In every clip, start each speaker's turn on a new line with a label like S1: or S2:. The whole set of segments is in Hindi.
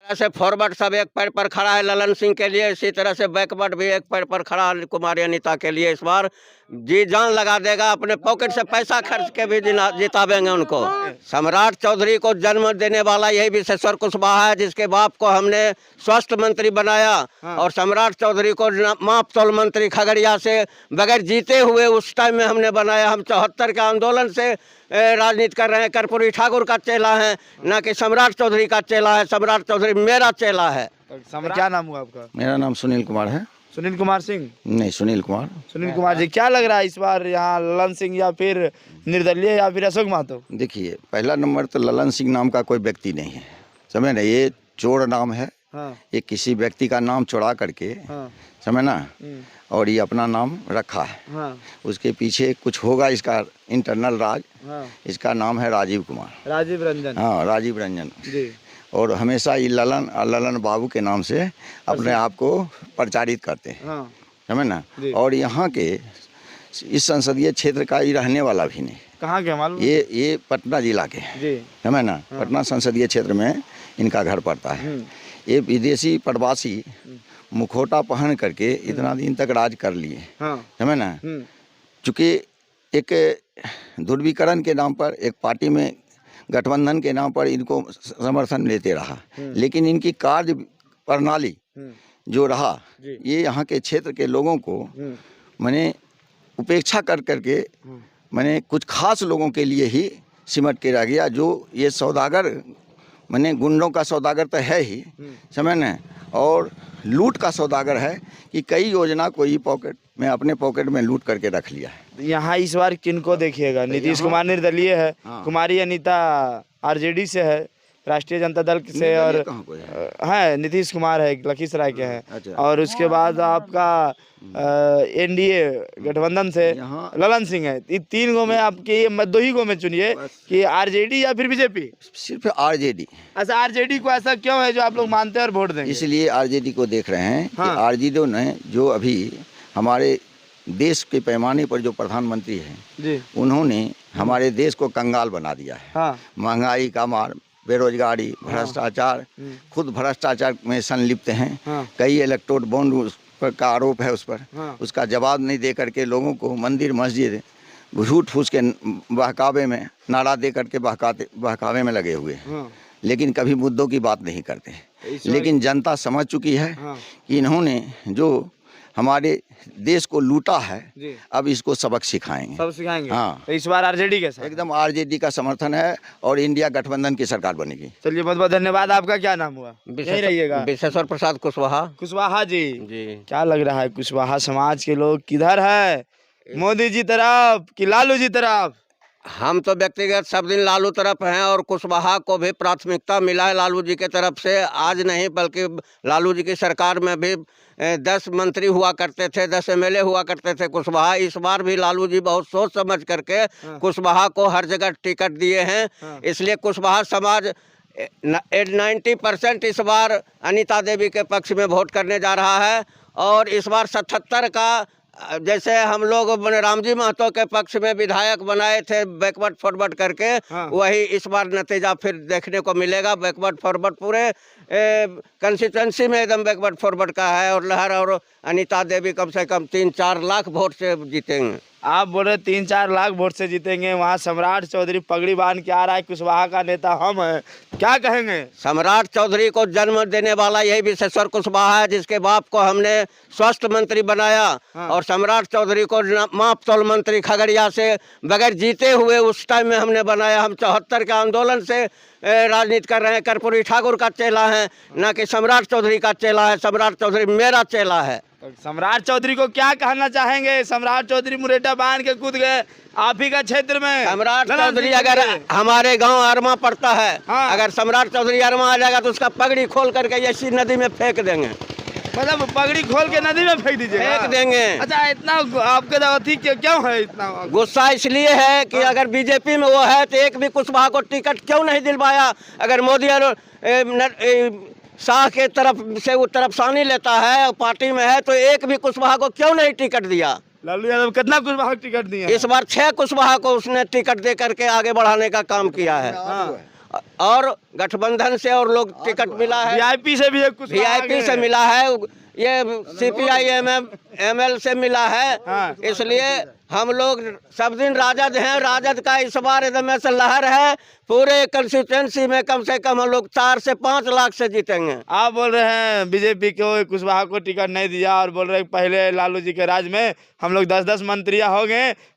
S1: से फॉरवर्ड सब एक पैर पर खड़ा है ललन सिंह के लिए, इसी तरह से बैकवर्ड भी एक पैर पर खड़ा है कुमारी अनीता के लिए। इस बार जी जान लगा देगा, अपने पॉकेट से पैसा खर्च के भी जितावेंगे उनको। सम्राट चौधरी को जन्म देने वाला यही विशेश्वर कुशवाहा है, जिसके बाप को हमने स्वास्थ्य मंत्री बनाया। और सम्राट चौधरी को माप तौल मंत्री खगड़िया से बगैर जीते हुए उस टाइम में हमने बनाया। हम 74 के आंदोलन से राजनीति कर रहे हैं। कर्पूरी ठाकुर का चेला है, ना कि सम्राट चौधरी का चेला है। सम्राट चौधरी मेरा चेला है।
S2: क्या नाम हुआ आपका?
S3: मेरा नाम सुनील कुमार है।
S2: सुनील कुमार सिंह?
S3: नहीं, सुनील कुमार।
S2: सुनील कुमार जी, क्या लग रहा है इस बार यहाँ ललन सिंह या फिर निर्दलीय या फिर अशोक महतो?
S3: देखिए, पहला नंबर तो ललन सिंह नाम का कोई व्यक्ति नहीं है, समझ ना, ये चोर नाम है। ये किसी व्यक्ति का नाम चुरा करके, समझ ना, और ये अपना नाम रखा है। उसके पीछे कुछ होगा, इसका इंटरनल राज। इसका नाम है राजीव कुमार,
S2: राजीव रंजन।
S3: हाँ, राजीव रंजन
S2: जी।
S3: और हमेशा ये ललन बाबू के नाम से अपने आप को प्रचारित करते हैं, समझ ना। और यहाँ के इस संसदीय क्षेत्र का ये रहने वाला भी नहीं।
S2: कहाँ के मालूम?
S3: ये पटना जिला के, समझ ना, पटना संसदीय क्षेत्र में इनका घर पड़ता है। ये विदेशी प्रवासी मुखौटा पहन करके इतना दिन तक राज कर लिए, समझ ना। चूँकि एक ध्रुवीकरण के नाम पर, एक पार्टी में गठबंधन के नाम पर इनको समर्थन लेते रहा, लेकिन इनकी कार्य प्रणाली जो रहा, ये यहाँ के क्षेत्र के लोगों को मैंने उपेक्षा कर करके मैंने कुछ खास लोगों के लिए ही सिमट के रह गया। जो ये सौदागर, मैंने गुंडों का सौदागर तो है ही, समझ ना, और लूट का सौदागर है कि कई योजना को ही पॉकेट में, अपने पॉकेट में लूट करके रख लिया है।
S2: यहाँ इस बार किनको देखिएगा? नीतीश कुमार निर्दलीय है, कुमारी अनीता आरजेडी से है, राष्ट्रीय जनता दल से, और है नीतीश कुमार है, लखीसराय के हैं। अच्छा। और उसके बाद आपका एनडीए गठबंधन से ललन सिंह है। इन तीन गो में आपके दो ही गो में चुनिए कि आरजेडी या फिर बीजेपी?
S3: सिर्फ आरजेडी।
S2: अच्छा, आरजेडी को ऐसा क्यों है जो आप लोग मानते हैं और वोट देंगे?
S3: इसलिए आरजेडी को देख रहे हैं कि आरजेडी ने जो अभी हमारे देश के पैमाने पर जो प्रधानमंत्री हैं, उन्होंने हमारे देश को कंगाल बना दिया है। महंगाई का मार, बेरोजगारी, भ्रष्टाचार, खुद भ्रष्टाचार में संलिप्त हैं। कई इलेक्टोरल बॉन्ड का आरोप है उस पर, उसका जवाब नहीं दे करके लोगों को मंदिर मस्जिद झूठ फूस के बहकावे में, नारा दे करके बहकावे में लगे हुए हैं, लेकिन कभी मुद्दों की बात नहीं करते। लेकिन जनता समझ चुकी है कि इन्होंने जो हमारे देश को लूटा है, अब इसको सबक सिखाएंगे।
S2: सब सिखाएंगे।
S3: हाँ,
S2: तो इस बार आरजेडी के साथ
S3: एकदम आरजेडी का समर्थन है और इंडिया गठबंधन की सरकार बनेगी।
S2: चलिए, बहुत बहुत धन्यवाद। आपका क्या नाम हुआ? यहीं रहिएगा।
S1: विशेश्वर प्रसाद कुशवाहा।
S2: कुशवाहा जी, क्या लग रहा है कुशवाहा समाज के लोग किधर है? मोदी जी तरफ कि लालू जी तरफ?
S1: हम तो व्यक्तिगत सब दिन लालू तरफ हैं, और कुशवाहा को भी प्राथमिकता मिला है लालू जी के तरफ से। आज नहीं, बल्कि लालू जी की सरकार में भी 10 मंत्री हुआ करते थे, 10 एमएलए हुआ करते थे कुशवाहा। इस बार भी लालू जी बहुत सोच समझ करके कुशवाहा को हर जगह टिकट दिए हैं। इसलिए कुशवाहा समाज 90% इस बार अनीता देवी के पक्ष में वोट करने जा रहा है। और इस बार 77 का, जैसे हम लोग रामजी महतो के पक्ष में विधायक बनाए थे बैकवर्ड फॉरवर्ड करके, वही इस बार नतीजा फिर देखने को मिलेगा। बैकवर्ड फॉरवर्ड पूरे कंस्टिट्यूंसी में एकदम बैकवर्ड फॉरवर्ड का है। और लहर और अनीता देवी कम से कम 3-4 लाख वोट से जीतेंगे।
S2: आप बोल रहे 3-4 लाख वोट से जीतेंगे, वहाँ सम्राट चौधरी पगड़ी बांध के आ रहा है, कुशवाहा का नेता हम हैं, क्या कहेंगे?
S1: सम्राट चौधरी को जन्म देने वाला यही विशेश्वर कुशवाहा है, जिसके बाप को हमने स्वास्थ्य मंत्री बनाया। और सम्राट चौधरी को माप तौल मंत्री खगड़िया से बगैर जीते हुए उस टाइम में हमने बनाया। हम 74 के आंदोलन से राजनीति कर रहे हैं। कर्पूरी ठाकुर का चेला है, ना कि सम्राट चौधरी का चेला है। सम्राट चौधरी मेरा चेला है।
S2: सम्राट चौधरी को क्या कहना चाहेंगे? सम्राट चौधरी मुरेटा बांध के कूद गए आप ही का क्षेत्र में।
S1: सम्राट चौधरी अगर हमारे गांव अरमा पड़ता है, अगर सम्राट चौधरी अरमा आ जाएगा तो उसका पगड़ी खोल करके ऐसी नदी में फेंक देंगे।
S2: मतलब पगड़ी खोल के नदी में फेंक दीजिए?
S1: फेंक देंगे।
S2: अच्छा, इतना आपके दावती क्यों है? इतना
S1: गुस्सा इसलिए है कि अगर बीजेपी में वो है तो एक भी कुशवाहा को टिकट क्यों नहीं दिलवाया? अगर मोदी और शाह के तरफ से वो तरफसानी लेता है, पार्टी में है, तो एक भी कुशवाहा को क्यों नहीं टिकट दिया?
S2: लालू यादव कितना कुशवाहा टिकट दिया?
S1: इस बार 6 कुशवाहा को उसने टिकट दे करके आगे बढ़ाने का काम किया है। और गठबंधन से और लोग टिकट मिला है,
S2: वीआईपी से भी कुछ
S1: वीआईपी से मिला है, ये सीपीआई एमएल से मिला है।
S2: हाँ।
S1: इसलिए हम लोग सब दिन राजद हैं, राजद का इस बार एकदम ऐसा लहर है, पूरे कंस्टिट्यूंसी में कम से कम हम लोग 4 से 5 लाख से जीतेंगे।
S2: आप बोल रहे हैं बीजेपी को कुशवाहा को टिकट नहीं दिया और बोल रहे हैं पहले लालू जी के राज में हम लोग 10-10 मंत्रियां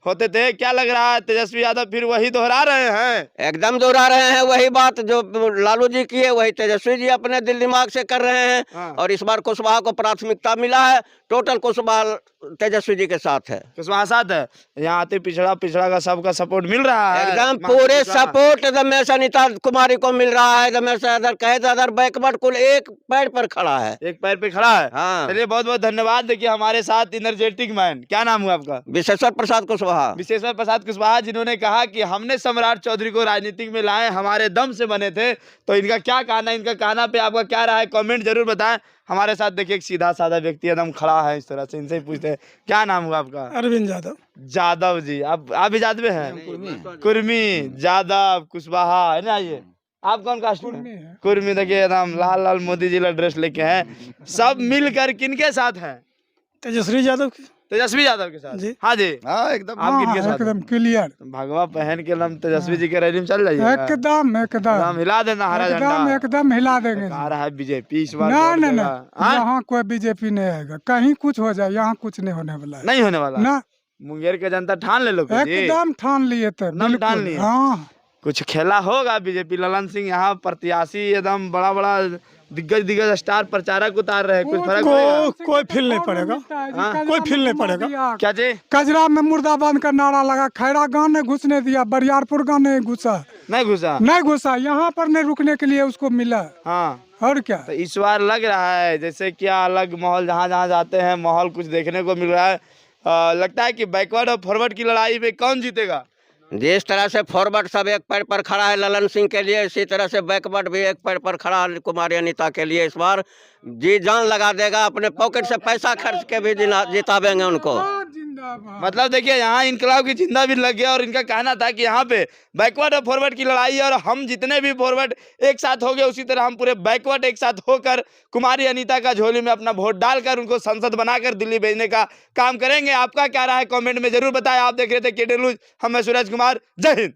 S2: होते थे। क्या लग रहा है तेजस्वी यादव फिर वही दोहरा रहे हैं?
S1: एकदम दोहरा रहे हैं वही बात जो लालू जी की है, वही तेजस्वी जी अपने दिल दिमाग से कर रहे हैं।
S2: हाँ।
S1: और इस बार कुशवाहा को प्राथमिकता मिला है, टोटल कुशवाहा तेजस्वी जी के साथ है।
S2: कुशवाहा साथ है, यहाँ आते पिछड़ा का सबका सपोर्ट मिल रहा है,
S1: एकदम पूरे सपोर्ट एकदम ऐसा अनीता कुमारी को मिल रहा है, एकदम ऐसा अदर कहे तो अदर बैकवर्ड कुल एक पैर पर खड़ा है,
S2: एक पैर पे खड़ा है।
S1: हाँ।
S2: चलिए बहुत बहुत धन्यवाद। देखिए हमारे साथ एनर्जेटिक मैन, क्या नाम हुआ आपका?
S1: विशेश्वर प्रसाद कुशवाहा।
S2: विशेश्वर प्रसाद कुशवाहा, जिन्होंने कहा कि हमने सम्राट चौधरी को राजनीतिक में लाए, हमारे दम से बने थे। तो इनका क्या कहना है, इनका कहना पे आपका क्या रहा है, कमेंट जरूर बताएं। हमारे साथ देखिए एक सीधा साधा व्यक्ति एकदम खड़ा है इस तरह से, इनसे ही पूछते हैं क्या नाम हुआ आपका?
S4: अरविंद यादव।
S2: जादव जी, आप भी जादव हैं? कुर्मी जादव कुशवाहा है ना। ये आप कौन कास्ट में? कुर्मी। देखिए एकदम लाल लाल मोदी जी का ड्रेस लेके हैं, सब मिलकर किनके साथ हैं?
S4: तेजस्वी यादव के।
S2: तेजस्वी यादव के साथ
S4: जी।
S2: हाँ जी,
S3: हाँ एकदम।
S2: आप किनके साथ?
S4: एकदम क्लियर,
S2: भगवा पहन के हम तेजस्वी जी के रैली में चल जाइए,
S4: एकदम
S2: एकदम हिला देना हरा
S4: एकदम
S2: झंडा।
S4: एकदम हिला देंगे।
S2: आ रहा है बीजेपी इस बार।
S4: ना
S2: वोट
S4: ना ना,
S2: देगा। हाँ?
S4: यहाँ कोई बीजेपी नहीं आएगा, कहीं कुछ हो जाए, यहाँ कुछ नहीं होने वाला है।
S2: नहीं होने वाला
S4: ना,
S2: मुंगेर के जनता ठान ले लो जी।
S4: एकदम ठान लिए थे,
S2: एकदम ठान
S4: बिल्कुल।
S2: लिए।
S4: हाँ,
S2: कुछ खेला होगा बीजेपी। ललन सिंह यहाँ प्रत्याशी एकदम बड़ा बड़ा दिग्गज स्टार प्रचारक उतार रहे हैं, कुछ फर्क पड़ेगा?
S4: कोई फील नहीं पड़ेगा, कोई फील नहीं पड़ेगा।
S2: क्या जी?
S4: कजरा में मुर्दाबाद का नारा लगा, खैरा गांव ने घुसने दिया, बरियारपुर गांव नहीं घुसा,
S2: नहीं घुसा,
S4: नहीं घुसा, यहाँ पर नहीं रुकने के लिए उसको मिला।
S2: हाँ।
S4: और क्या,
S2: तो इस बार लग रहा है जैसे क्या अलग माहौल, जहाँ जहाँ जाते हैं माहौल कुछ देखने को मिल रहा है। लगता है कि बैकवर्ड और फॉरवर्ड की लड़ाई में कौन जीतेगा?
S1: जिस तरह से फॉरवर्ड सब एक पैर पर खड़ा है ललन सिंह के लिए, इसी तरह से बैकवर्ड भी एक पैर पर खड़ा है कुमारी अनीता के लिए। इस बार जी जान लगा देगा, अपने पॉकेट से पैसा खर्च के भी जितावेंगे उनको।
S2: मतलब देखिए यहाँ इनकलाब की जिंदा भी लग गया और इनका कहना था कि यहाँ पे बैकवर्ड और फॉरवर्ड की लड़ाई है और हम जितने भी फॉरवर्ड एक साथ हो गए उसी तरह हम पूरे बैकवर्ड एक साथ होकर कुमारी अनीता का झोली में अपना वोट डालकर उनको संसद बनाकर दिल्ली भेजने का काम करेंगे। आपका क्या रहा है कमेंट में जरूर बताएं। आप देख रहे थे केटी न्यूज, हम सूरज कुमार, जय हिंद।